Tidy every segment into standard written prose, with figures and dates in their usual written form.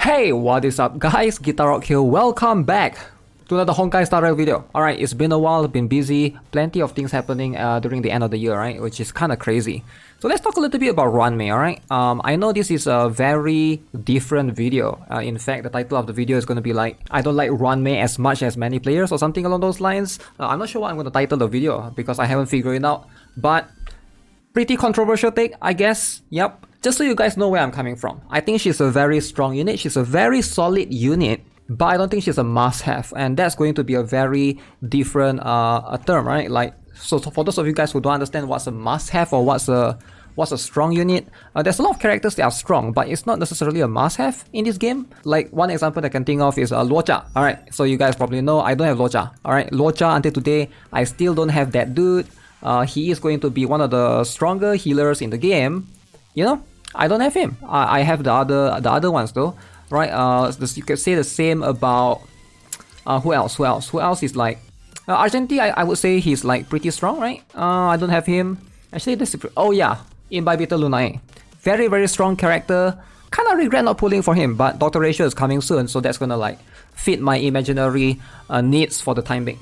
Hey, what is up guys? GuitarRock here. Welcome back to another Honkai starter video. Alright, it's been a while, been busy, plenty of things happening during the end of the year, right? Which is kind of crazy. So let's talk a little bit about Ruan Mei, alright? I know this is a very different video. In fact, the title of the video is going to be like, I don't like Ruan Mei as much as many players or something along those lines. I'm not sure what I'm going to title the video because I haven't figured it out. But pretty controversial take, I guess. Yep. Just so you guys know where I'm coming from. I think she's a very strong unit. She's a very solid unit. But I don't think she's a must-have. And that's going to be a very different term, right? Like, so for those of you guys who don't understand what's a must-have or what's a strong unit, there's a lot of characters that are strong, but it's not necessarily a must-have in this game. Like, one example that I can think of is Luocha. Alright, so you guys probably know I don't have Luocha. Alright, Luocha until today, I still don't have that dude. He is going to be one of the stronger healers in the game. You know, I don't have him. I have the other ones though, right? You could say the same about who else? Who else is like Argenti? I would say he's like pretty strong, right? I don't have him. Actually, this is oh yeah, Imbibitor Lunae, very strong character. Kind of regret not pulling for him, but Doctor Ratio is coming soon, so that's gonna like fit my imaginary needs for the time being.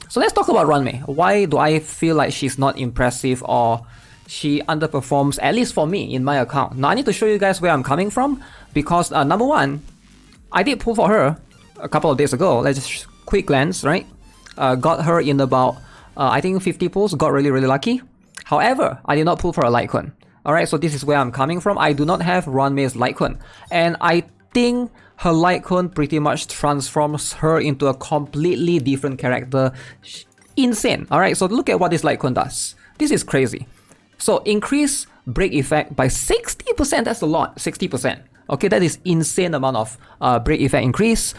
So let's talk about Ruan Mei. Why do I feel like she's not impressive or she underperforms, at least for me, in my account? Now I need to show you guys where I'm coming from because number one, I did pull for her a couple of days ago. Let's just quick glance, right? Got her in about, I think 50 pulls, got really lucky. However, I did not pull for a Litecoin. Alright, so this is where I'm coming from. I do not have Ruan Mei's Litecoin. And I think her Litecoin pretty much transforms her into a completely different character. Insane. Alright, so look at what this Litecoin does. This is crazy. So increase break effect by 60%, that's a lot, 60%. Okay, that is insane amount of break effect increase.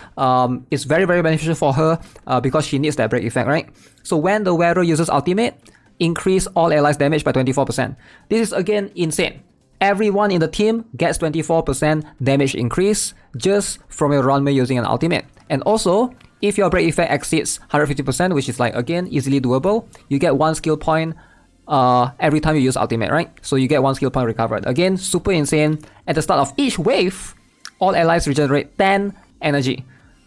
It's very beneficial for her because she needs that break effect, right? So when the wearer uses ultimate, increase all allies damage by 24%. This is again insane. Everyone in the team gets 24% damage increase just from your Ruan Mei using an ultimate. And also, if your break effect exceeds 150%, which is like again easily doable, you get 1 skill point every time you use ultimate, right? So you get 1 skill point recovered. Again, super insane. At the start of each wave, all allies regenerate 10 energy.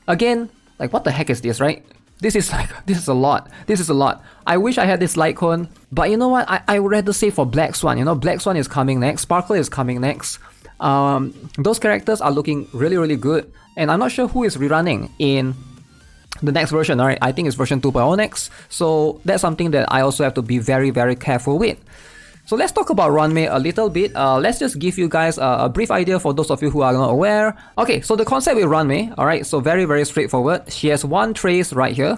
Again, like what the heck is this, right? This is a lot. This is a lot. I wish I had this Litecoin, but you know what? I would rather say for Black Swan. You know, Black Swan is coming next. Sparkle is coming next. Those characters are looking really good, and I'm not sure who is rerunning in the next version. Alright, I think it's version 2.0 next. So that's something that I also have to be very careful with. So let's talk about Ruan Mei a little bit. Let's just give you guys a brief idea for those of you who are not aware. Okay, so the concept with Ruan Mei, alright, so very straightforward. She has one trace right here.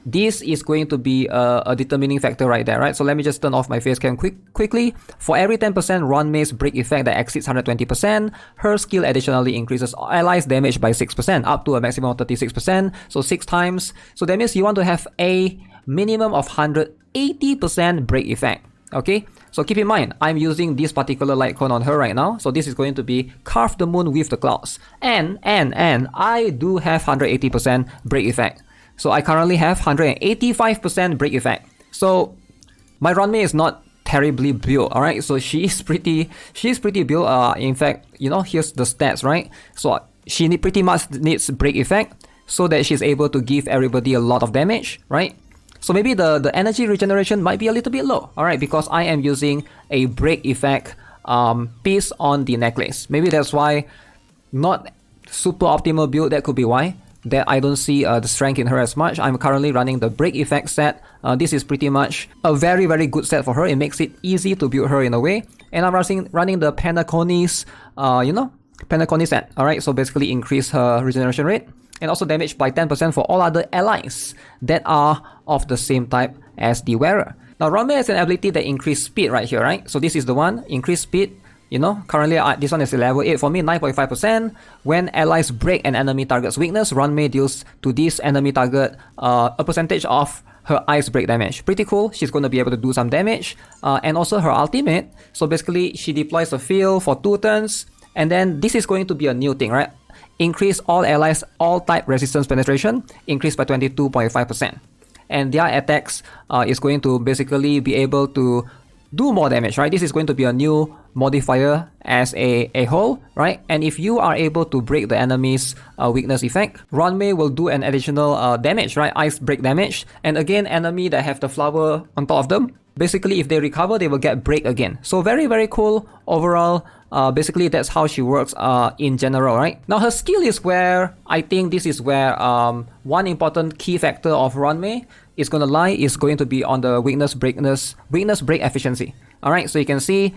This is going to be a determining factor right there, right? So let me just turn off my face cam quickly. For every 10% Ruan Mei's break effect that exceeds 120%, her skill additionally increases allies damage by 6%, up to a maximum of 36%, so 6 times. So that means you want to have a minimum of 180% break effect, okay? So keep in mind, I'm using this particular Litecoin on her right now, so this is going to be Carve the Moon with the Clouds. And I do have 180% break effect. So I currently have 185% break effect. So my Ruan Mei is not terribly built, alright? So she's pretty built. In fact, you know, here's the stats, right? So she pretty much needs break effect so that she's able to give everybody a lot of damage, right? So maybe the energy regeneration might be a little bit low, alright? Because I am using a break effect piece on the necklace. Maybe that's why not super optimal build, that could be why. That I don't see the strength in her as much. I'm currently running the break effect set. This is pretty much a very good set for her. It makes it easy to build her in a way. And I'm running the Penaconi's, Penaconi set. Alright, so basically increase her regeneration rate. And also damage by 10% for all other allies that are of the same type as the wearer. Now Ruan Mei has an ability that increase speed right here, right? So this is the one, increase speed. You know, currently this one is level 8 for me, 9.5%. When allies break an enemy target's weakness, Ruan Mei deals to this enemy target a percentage of her ice break damage. Pretty cool. She's going to be able to do some damage. And also her ultimate. So basically, she deploys a field for 2 turns. And then this is going to be a new thing, right? Increase all allies, all type resistance penetration, increased by 22.5%. And their attacks is going to basically be able to do more damage, right? This is going to be a new modifier as a whole, right? And if you are able to break the enemy's weakness effect, Ruan Mei will do an additional damage, right? Ice break damage. And again, enemy that have the flower on top of them, basically if they recover, they will get break again. So very, very cool overall. Basically, that's how she works in general, right? Now, her skill is where I think this is where one important key factor of Ruan Mei is going to lie, is going to be on the weakness break efficiency. All right, so you can see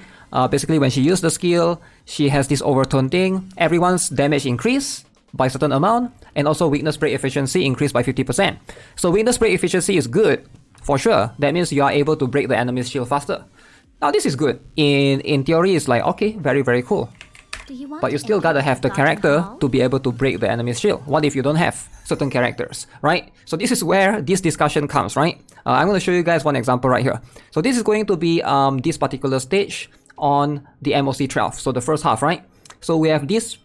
basically when she used the skill, she has this overtone thing. Everyone's damage increase by a certain amount, and also weakness break efficiency increased by 50%. So weakness break efficiency is good for sure. That means you are able to break the enemy's shield faster. Now this is good. In theory, it's like, okay, very, very cool. But you still gotta have the character to be able to break the enemy's shield. What if you don't have certain characters, right? So this is where this discussion comes, right? I'm gonna show you guys one example right here. So this is going to be this particular stage on the MOC 12. So the first half, right? So we have this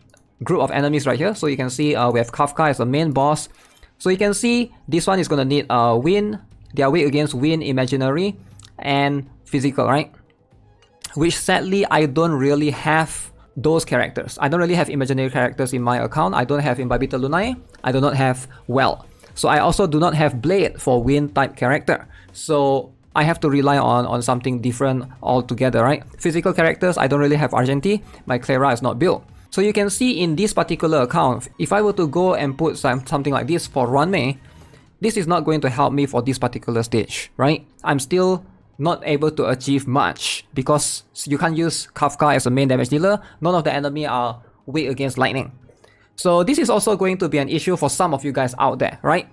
group of enemies right here. So you can see we have Kafka as the main boss. So you can see this one is gonna need wind. They are weak against wind, imaginary, and physical, right? Which sadly I don't really have those characters. I don't really have imaginary characters in my account. I don't have Imbibita Lunae. I do not have Well. So I also do not have Blade for wind type character. So I have to rely on something different altogether, right? Physical characters, I don't really have Argenti. My Clara is not built. So you can see in this particular account, if I were to go and put something like this for Ruan Mei, this is not going to help me for this particular stage, right? I'm still not able to achieve much because you can't use Kafka as a main damage dealer. None of the enemy are weak against lightning. So this is also going to be an issue for some of you guys out there, right?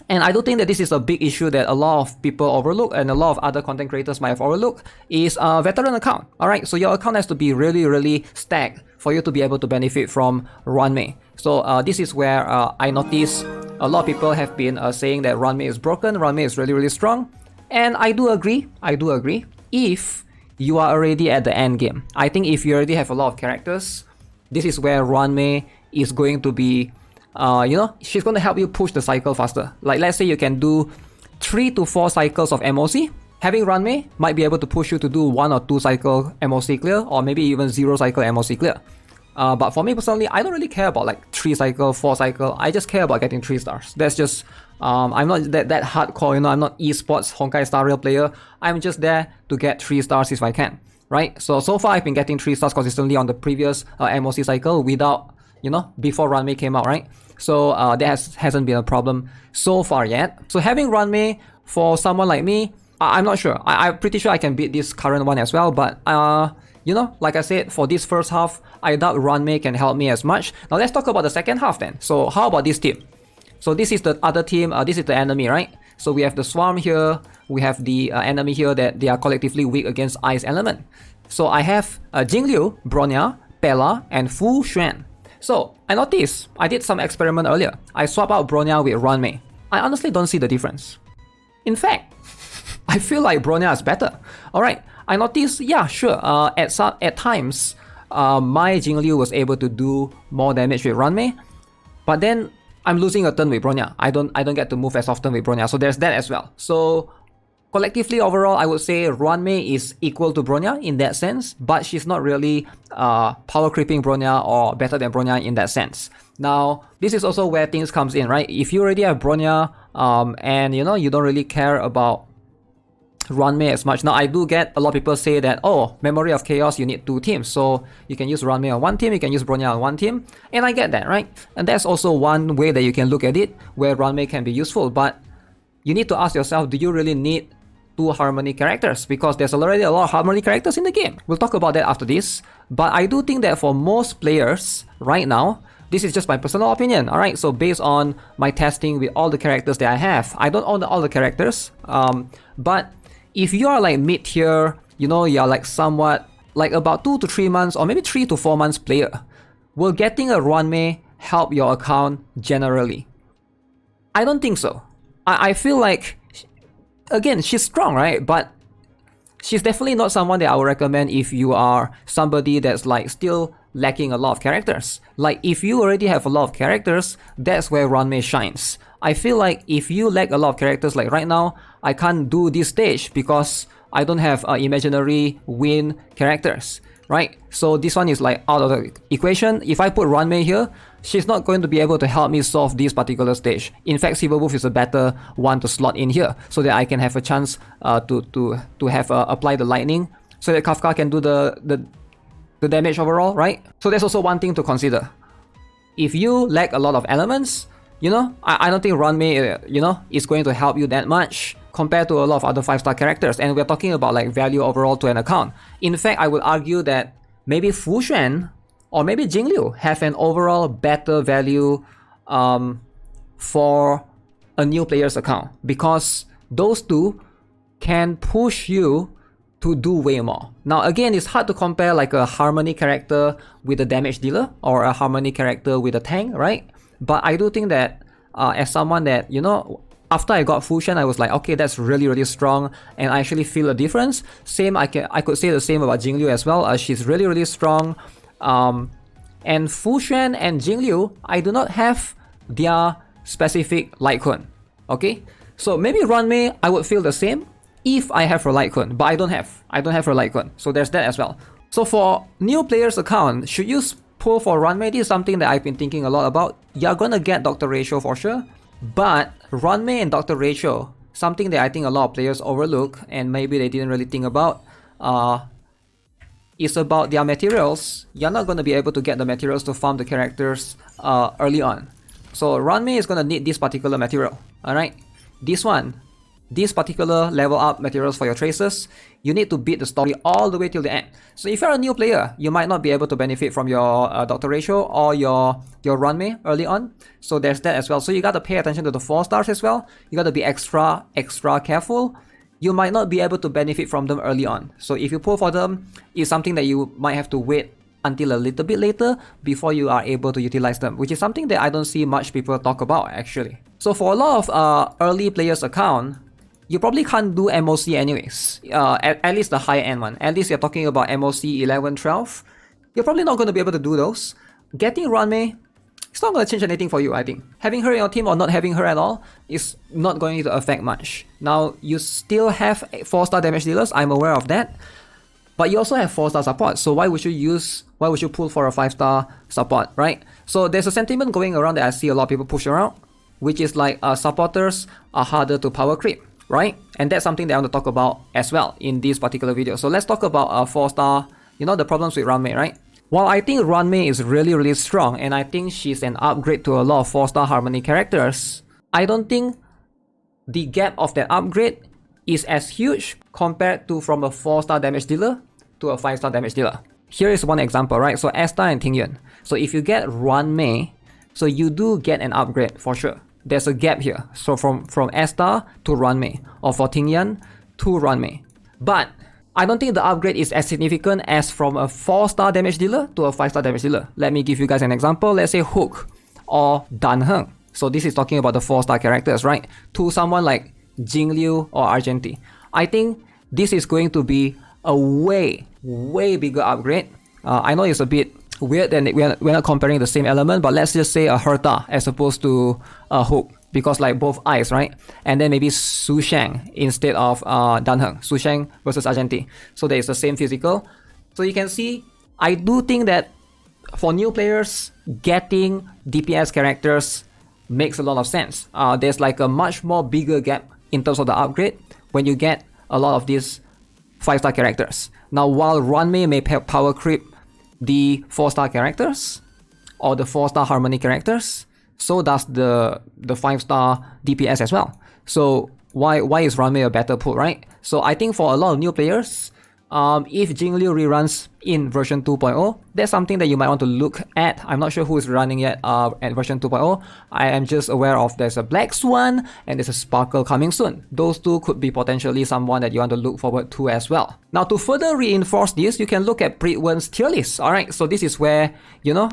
And I do think that this is a big issue that a lot of people overlook and a lot of other content creators might have overlooked is a veteran account. All right, so your account has to be really, really stacked for you to be able to benefit from Ruan Mei. So this is where I notice a lot of people have been saying that Ruan Mei is broken, Ruan Mei is really, really strong. And I do agree, if you are already at the end game. I think if you already have a lot of characters, this is where Ruan Mei is going to be, she's going to help you push the cycle faster. Like let's say you can do 3 to 4 cycles of MOC. Having Ruan Mei might be able to push you to do 1 or 2 cycle MOC clear, or maybe even 0 cycle MOC clear. But for me personally, I don't really care about like 3 cycle, 4 cycle. I just care about getting 3 stars. That's just, I'm not that hardcore, I'm not esports Honkai Star Rail player. I'm just there to get 3 stars if I can, right? So far I've been getting 3 stars consistently on the previous MOC cycle without, before Ruan Mei came out, right? So that hasn't been a problem so far yet. So having Ruan Mei for someone like me, I'm not sure. I'm pretty sure I can beat this current one as well, but like I said, for this first half, I doubt Ruan Mei can help me as much. Now let's talk about the second half then. So how about this team? So this is the other team, this is the enemy, right? So we have the Swarm here, we have the enemy here that they are collectively weak against Ice element. So I have Jingliu, Bronya, Pella, and Fu Xuan. So I noticed, I did some experiment earlier. I swap out Bronya with Ruan Mei. I honestly don't see the difference. In fact, I feel like Bronya is better. Alright, I noticed, yeah, sure, at times, my Jingliu was able to do more damage with Ruan Mei, but then I'm losing a turn with Bronya. I don't get to move as often with Bronya, so there's that as well. So collectively, overall, I would say Ruan Mei is equal to Bronya in that sense, but she's not really power creeping Bronya or better than Bronya in that sense. Now, this is also where things comes in, right? If you already have Bronya, and you don't really care about Ruan Mei as much. Now, I do get a lot of people say that, oh, Memory of Chaos, you need 2 teams. So you can use Ruan Mei on one team, you can use Bronya on one team. And I get that, right? And that's also one way that you can look at it, where Ruan Mei can be useful. But you need to ask yourself, do you really need 2 Harmony characters? Because there's already a lot of Harmony characters in the game. We'll talk about that after this. But I do think that for most players right now, this is just my personal opinion, alright? So based on my testing with all the characters that I have, I don't own all the characters, but if you are like mid-tier, you're like somewhat, like about 2 to 3 months or maybe 3 to 4 months player, will getting a Ruan Mei help your account generally? I don't think so. I feel like, again, she's strong, right? But she's definitely not someone that I would recommend if you are somebody that's like still lacking a lot of characters. Like if you already have a lot of characters, that's where Ruan Mei shines. I feel like if you lack a lot of characters, like right now, I can't do this stage because I don't have imaginary win characters, right? So this one is like out of the equation. If I put Ruan Mei here, she's not going to be able to help me solve this particular stage. In fact, Silver Wolf is a better one to slot in here so that I can have a chance to have apply the lightning so that Kafka can do the damage overall, right? So that's also one thing to consider. If you lack a lot of elements, you know, I don't think Ruan Mei, you know, is going to help you that much compared to a lot of other 5-star characters. And we're talking about like value overall to an account. In fact, I would argue that maybe Fu Xuan or maybe Jingliu have an overall better value for a new player's account, because those two can push you to do way more. Now again, it's hard to compare like a harmony character with a damage dealer or a harmony character with a tank, right? But I do think that as someone that, you know, after I got Fu Xuan, I was like, okay, that's really, really strong, and I actually feel a difference. Same, I could say the same about Jingliu as well. She's really, really strong. And Fu Xuan and Jingliu, I do not have their specific light cone. Okay, so maybe Ruan Mei, I would feel the same if I have her light cone, but I don't have her light cone. So there's that as well. So for new players account, should you pull for Ruan Mei? This is something that I've been thinking a lot about. You're gonna get Dr. Ratio for sure, but Ruan Mei and Dr. Ratio, something that I think a lot of players overlook and maybe they didn't really think about, is about their materials. You're not gonna be able to get the materials to farm the characters early on. So Ruan Mei is gonna need this particular material, alright? This particular level up materials for your traces, you need to beat the story all the way till the end. So if you're a new player, you might not be able to benefit from your Dr. Ratio or your Ruan Mei early on. So there's that as well. So you gotta pay attention to the 4 stars as well. You gotta be extra careful. You might not be able to benefit from them early on. So if you pull for them, it's something that you might have to wait until a little bit later before you are able to utilize them, which is something that I don't see much people talk about actually. So for a lot of early players account, you probably can't do MOC anyways, at least the high end one. At least you're talking about MOC 11, 12. You're probably not going to be able to do those. Getting Ruan Mei, it's not going to change anything for you, I think. Having her in your team or not having her at all is not going to affect much. Now, you still have 4-star damage dealers, I'm aware of that. But you also have 4-star support, so why would you pull for a 5-star support, right? So there's a sentiment going around that I see a lot of people push around, which is like supporters are harder to power creep, right? And that's something that I want to talk about as well in this particular video. So let's talk about 4-star, you know, the problems with Ruan Mei, right? While I think Ruan Mei is really, really strong, and I think she's an upgrade to a lot of 4-star harmony characters, I don't think the gap of that upgrade is as huge compared to from a 4-star damage dealer to a 5-star damage dealer. Here is one example, right? So S-star and Tingyuan. So if you get Ruan Mei, so you do get an upgrade for sure. There's a gap here. So from S-star to Ruan Mei, or for Tingyuan to Ruan Mei. But I don't think the upgrade is as significant as from a 4-star damage dealer to a 5-star damage dealer. Let me give you guys an example. Let's say Hook or Dan Heng. So this is talking about the 4-star characters, right? To someone like Jingliu or Argenti. I think this is going to be a way bigger upgrade. I know it's a bit weird and we're not comparing the same element, but let's just say a Herta as opposed to a Hook, because like both eyes, right? And then maybe Su Shang instead of Dan Heng. Su Shang versus Argenti. So there is the same physical. So you can see, I do think that for new players, getting DPS characters makes a lot of sense. There's like a much more bigger gap in terms of the upgrade when you get a lot of these 5-star characters. Now, while Ruan Mei may power creep the 4-star characters or the 4-star harmony characters, so does the 5-star DPS as well. So why is Ruan Mei a better pull, right? So I think for a lot of new players, if Jingliu reruns in version 2.0, that's something that you might want to look at. I'm not sure who is running yet at version 2.0. I am just aware of there's a Black Swan and there's a Sparkle coming soon. Those two could be potentially someone that you want to look forward to as well. Now, to further reinforce this, you can look at Pritwen's tier list. Alright, so this is where, you know,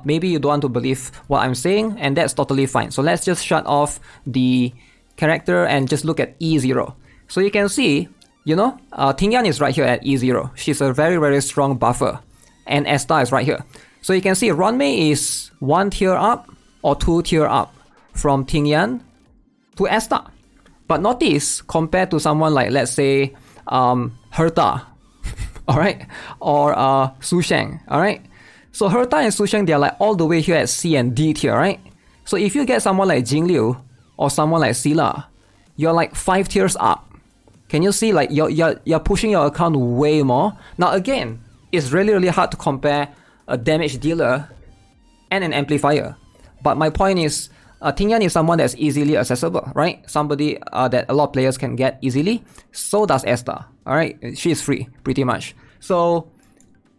maybe you don't want to believe what I'm saying, and that's totally fine. So let's just shut off the character and just look at E0. So you can see, you know, Tingyuan is right here at E0. She's a very strong buffer. And S-star is right here. So you can see Ruan Mei is 1 tier up or 2 tier up from Tingyuan to S-star. But notice, compared to someone like, let's say, Herta, alright, or Su Sheng, alright. So Herta and Su Sheng, they're like all the way here at C and D tier, right? So if you get someone like Jing Liu or someone like Sila, you're like 5 tiers up. Can you see, like you're pushing your account way more? Now again, it's really hard to compare a damage dealer and an amplifier. But my point is, Tingyan is someone that's easily accessible, right? Somebody that a lot of players can get easily. So does Esther, alright? She's free, pretty much. So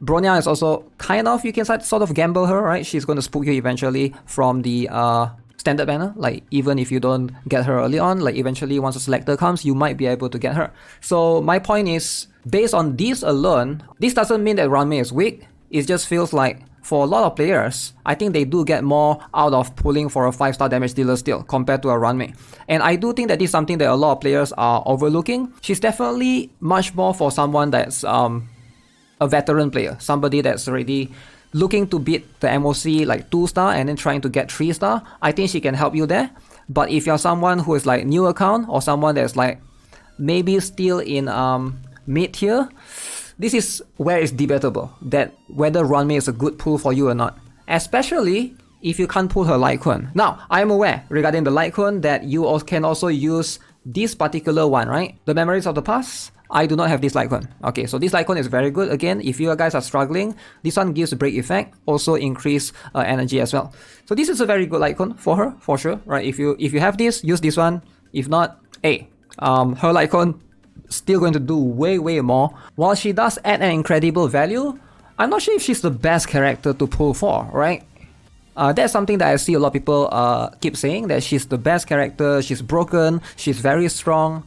Bronya is also kind of, you can sort of gamble her, right? She's going to spook you eventually from the standard banner. Like, even if you don't get her early on, like eventually once a selector comes, you might be able to get her. So my point is, based on this alone, this doesn't mean that Ruan Mei is weak. It just feels like for a lot of players, I think they do get more out of pulling for a 5-star damage dealer still compared to a Ruan Mei. And I do think that this is something that a lot of players are overlooking. She's definitely much more for someone that's a veteran player, somebody that's already looking to beat the MOC like 2-star and then trying to get 3-star. I think she can help you there. But if you're someone who is like new account or someone that's like maybe still in mid tier, this is where it's debatable that whether Ruan Mei is a good pull for you or not, especially if you can't pull her Light Kun. Now, I am aware regarding the Light Kun that you can also use this particular one, right? The Memories of the Past. I do not have this Light Kun. Okay, so this Light Kun is very good. Again, if you guys are struggling, this one gives a break effect, also increase energy as well. So this is a very good Light Kun for her, for sure, right? If you have this, use this one. If not, hey, her Light Kun still going to do way more. While she does add an incredible value, I'm not sure if she's the best character to pull for, right? That's something that I see a lot of people keep saying, that she's the best character, she's broken, she's very strong.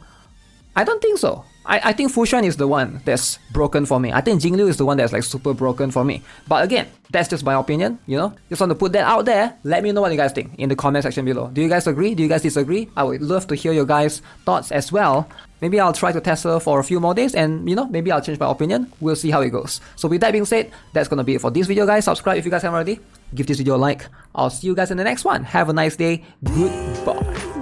I don't think so. I think Fushan is the one that's broken for me. I think Jing Liu is the one that's like super broken for me. But again, that's just my opinion, you know? Just want to put that out there. Let me know what you guys think in the comment section below. Do you guys agree? Do you guys disagree? I would love to hear your guys' thoughts as well. Maybe I'll try to test her for a few more days and, you know, maybe I'll change my opinion. We'll see how it goes. So with that being said, that's gonna be it for this video, guys. Subscribe if you guys haven't already. Give this video a like. I'll see you guys in the next one. Have a nice day. Goodbye.